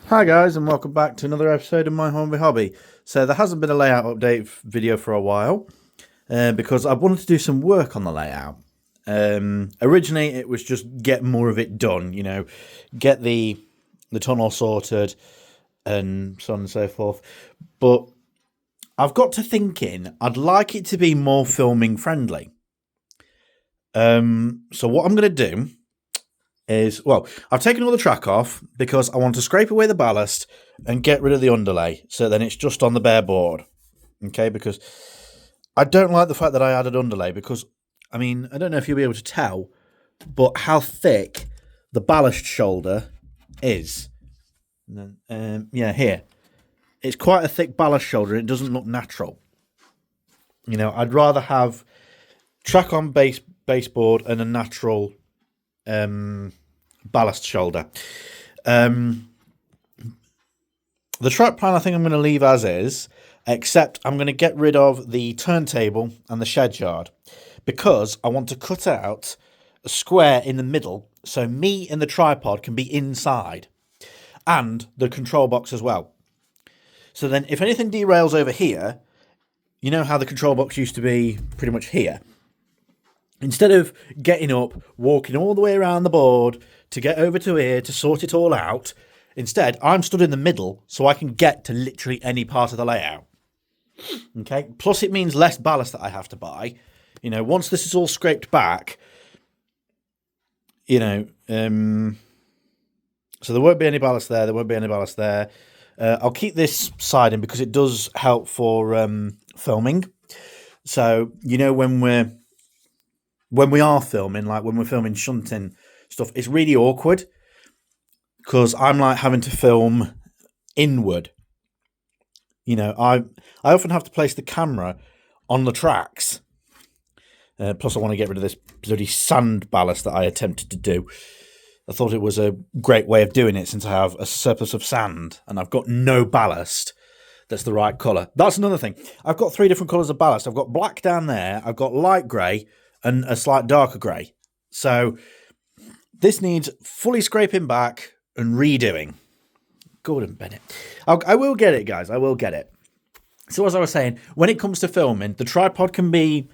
Hi guys, and welcome back to another episode of my Hornby hobby. So there hasn't been a layout update video for a while because I wanted to do some work on the layout. Originally it was just get more of it done, get the tunnel sorted and so on and so forth. But I've got to thinking I'd like it to be more filming friendly. So what I'm going to do is, I've taken all the track off because I want to scrape away the ballast and get rid of the underlay, so then it's just on the bare board. Okay, because I don't like the fact that I added underlay because, I don't know if you'll be able to tell, but how thick the ballast shoulder is. Here. It's quite a thick ballast shoulder and it doesn't look natural. I'd rather have track on baseboard and a natural ballast shoulder. The track plan I think I'm going to leave as is, except I'm going to get rid of the turntable and the shed yard because I want to cut out a square in the middle so me and the tripod can be inside, and the control box as well. So then if anything derails over here, you know how the control box used to be pretty much here. Instead of getting up, walking all the way around the board to get over to here to sort it all out, instead, I'm stood in the middle so I can get to literally any part of the layout. Okay? Plus, it means less ballast that I have to buy. Once this is all scraped back, so there won't be any ballast there, there won't be any ballast there. I'll keep this siding because it does help for filming. So, when we are filming, like when we're filming shunting stuff, it's really awkward because I'm like having to film inward. I often have to place the camera on the tracks. Plus, I want to get rid of this bloody sand ballast that I attempted to do. I thought it was a great way of doing it since I have a surplus of sand and I've got no ballast that's the right colour. That's another thing. I've got 3 different colours of ballast. I've got black down there, I've got light grey, and a slight darker grey. So this needs fully scraping back and redoing. Gordon Bennett. I will get it, guys. I will get it. So as I was saying, when it comes to filming, the tripod can be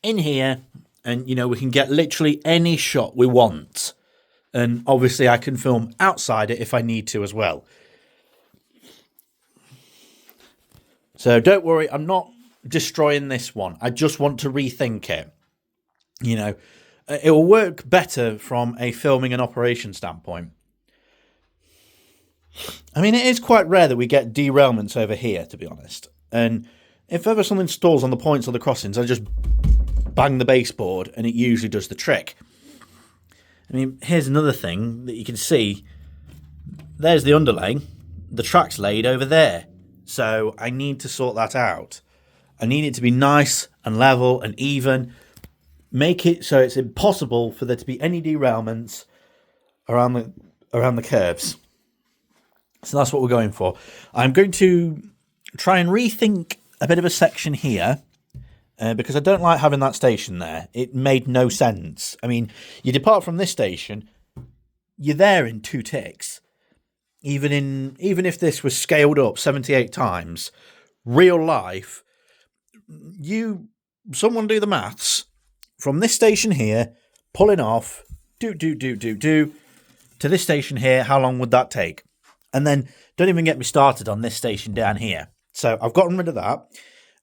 in here and, we can get literally any shot we want. And obviously I can film outside it if I need to as well. So don't worry, I'm not destroying this one. I just want to rethink it. It will work better from a filming and operation standpoint. It is quite rare that we get derailments over here, to be honest. And if ever something stalls on the points or the crossings, I just bang the baseboard and it usually does the trick. Here's another thing that you can see. There's the underlay. The track's laid over there. So I need to sort that out. I need it to be nice and level and even. Make it so it's impossible for there to be any derailments around the curves. So that's what we're going for. I'm going to try and rethink a bit of a section here because I don't like having that station there. It made no sense. You depart from this station, you're there in 2 ticks. Even if this was scaled up 78 times, real life, someone do the maths. From this station here, pulling off, to this station here, how long would that take? And then don't even get me started on this station down here. So I've gotten rid of that.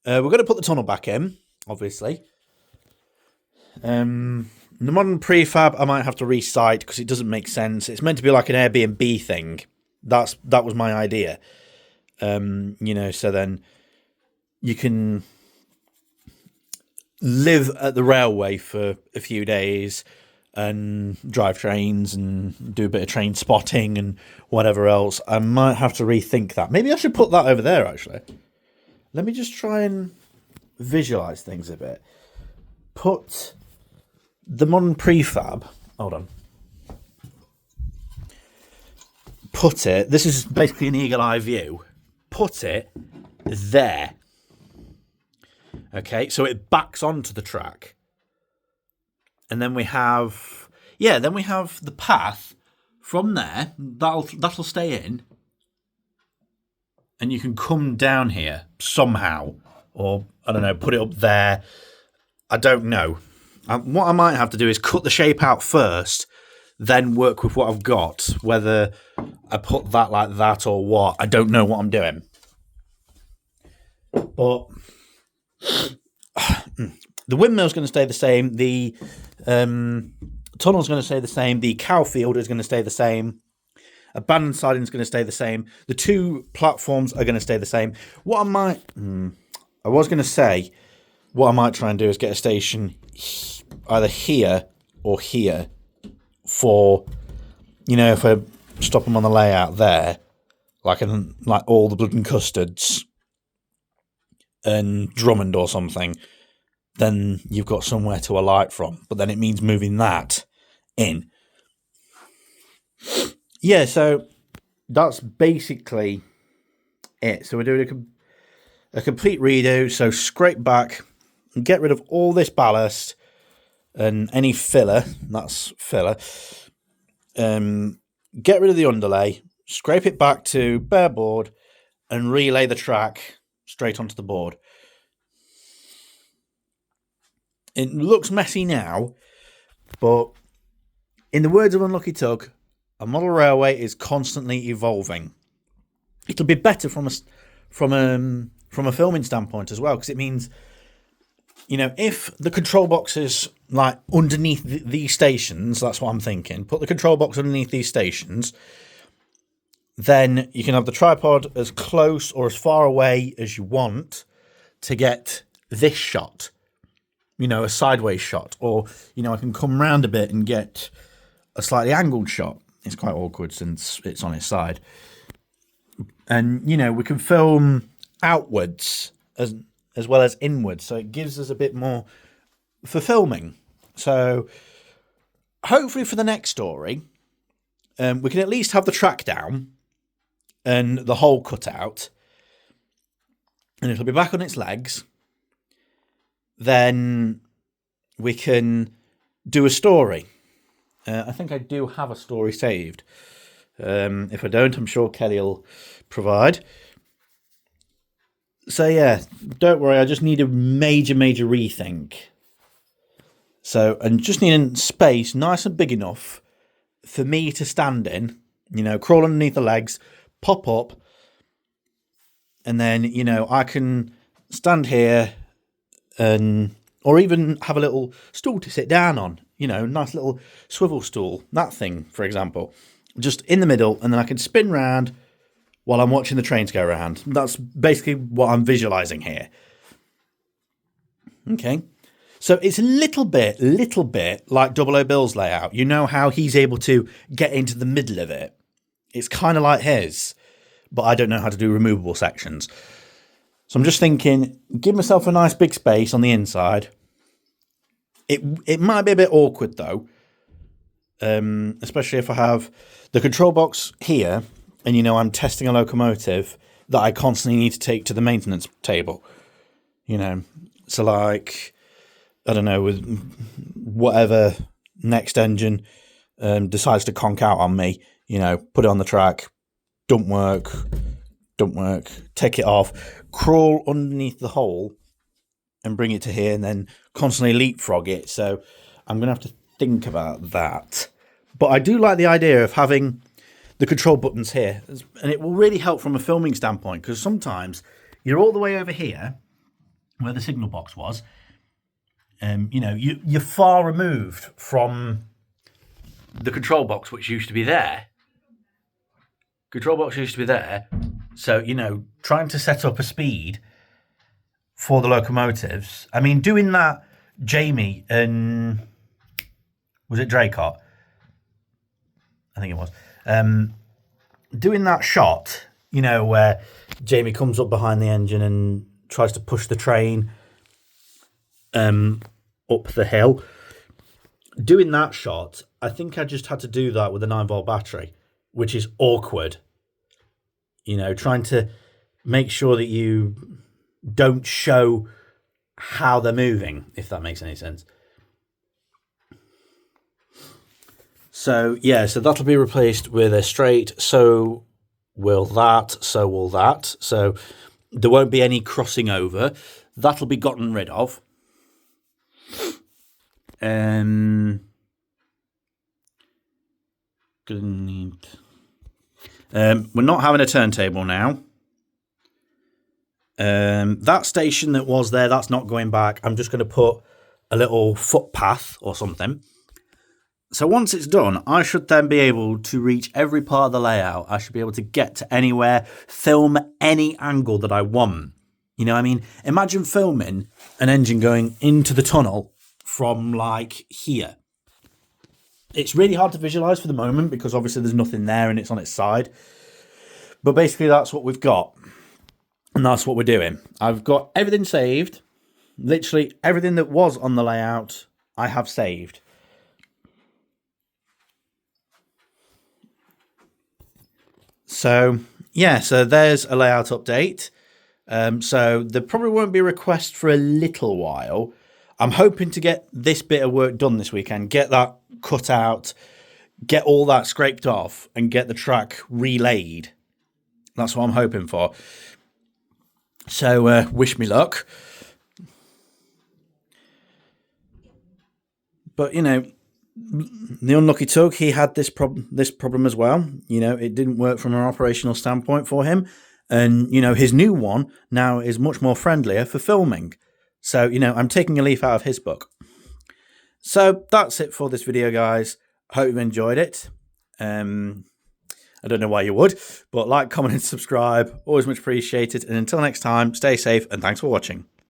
We're going to put the tunnel back in, obviously. The modern prefab I might have to recite because it doesn't make sense. It's meant to be like an Airbnb thing. That was my idea. So then you can live at the railway for a few days and drive trains and do a bit of train spotting and whatever else. I might have to rethink that. Maybe I should put that over there, actually. Let me just try and visualize things a bit. Put the modern prefab. Hold on. Put it. This is basically an eagle eye view. Put it there. Okay, so it backs onto the track. And then we have the path from there. That'll stay in. and you can come down here somehow, or I don't know, put it up there. I don't know. What I might have to do is cut the shape out first, then work with what I've got. Whether I put that like that or what, I don't know what I'm doing. But the windmill's going to stay the same. The tunnel's going to stay the same. The cow field is going to stay the same. Abandoned siding is going to stay the same. The 2 platforms are going to stay the same. What I was going to say, what I might try and do is get a station either here or here for, if I stop them on the layout there, like all the blood and custards and Drummond or something, then you've got somewhere to alight from. But then it means moving that in. Yeah, so that's basically it. So we're doing a complete redo. So scrape back and get rid of all this ballast and any filler. That's filler. Get rid of the underlay. Scrape it back to bare board and relay the track straight onto the board. It looks messy now, but in the words of Unlucky Tug, a model railway is constantly evolving. It'll be better from a filming standpoint as well, because it means, if the control box is like underneath these stations, that's what I'm thinking. Put the control box underneath these stations, then you can have the tripod as close or as far away as you want to get this shot, a sideways shot, or I can come round a bit and get a slightly angled shot. It's quite awkward since it's on its side. And, we can film outwards as well as inwards. So it gives us a bit more for filming. So hopefully for the next story, we can at least have the track down and the hole cut out. And it'll be back on its legs. Then we can do a story. I think I do have a story saved. If I don't, I'm sure Kelly will provide. So yeah, don't worry. I just need a major rethink. So, and just needing space nice and big enough for me to stand in, crawl underneath the legs, pop up, and then, I can stand here or even have a little stool to sit down on. Nice little swivel stool, that thing, for example, just in the middle, and then I can spin round while I'm watching the trains go around. That's basically what I'm visualizing here. Okay. So it's a little bit like Double O Bill's layout. You know how he's able to get into the middle of it. It's kind of like his, but I don't know how to do removable sections. So I'm just thinking, give myself a nice big space on the inside. It might be a bit awkward though, especially if I have the control box here and, I'm testing a locomotive that I constantly need to take to the maintenance table, So like, I don't know, with whatever next engine decides to conk out on me, put it on the track, don't work, take it off, crawl underneath the hole and bring it to here and then constantly leapfrog it. So I'm going to have to think about that. But I do like the idea of having the control buttons here, and it will really help from a filming standpoint, because sometimes you're all the way over here where the signal box was. You're far removed from the control box, which used to be there. So, trying to set up a speed for the locomotives. I mean, doing that, Jamie and was it Draycott? I think it was. Doing that shot, where Jamie comes up behind the engine and tries to push the train up the hill. Doing that shot, I think I just had to do that with a 9-volt battery, which is awkward. Trying to make sure that you don't show how they're moving, if that makes any sense. So, yeah, so that'll be replaced with a straight. So will that, so will that. So there won't be any crossing over. That'll be gotten rid of. We're not having a turntable now. That station that was there, that's not going back. I'm just going to put a little footpath or something. So once it's done, I should then be able to reach every part of the layout. I should be able to get to anywhere, film any angle that I want. You know what I mean? Imagine filming an engine going into the tunnel from like here. It's really hard to visualize for the moment because obviously there's nothing there and it's on its side. But basically that's what we've got. And that's what we're doing. I've got everything saved. Literally everything that was on the layout, I have saved. So, yeah, so there's a layout update. So there probably won't be a request for a little while. I'm hoping to get this bit of work done this weekend, get that cut out, get all that scraped off, and get the track relaid. That's what I'm hoping for. So, wish me luck. But, you know, the unlucky Tug, he had this problem as well. You know, it didn't work from an operational standpoint for him. And, you know, his new one now is much more friendlier for filming. So, you know, I'm taking a leaf out of his book. So that's it for this video, guys. Hope you've enjoyed it. I don't know why you would, but like, comment, and subscribe. Always much appreciated. And until next time, stay safe and thanks for watching.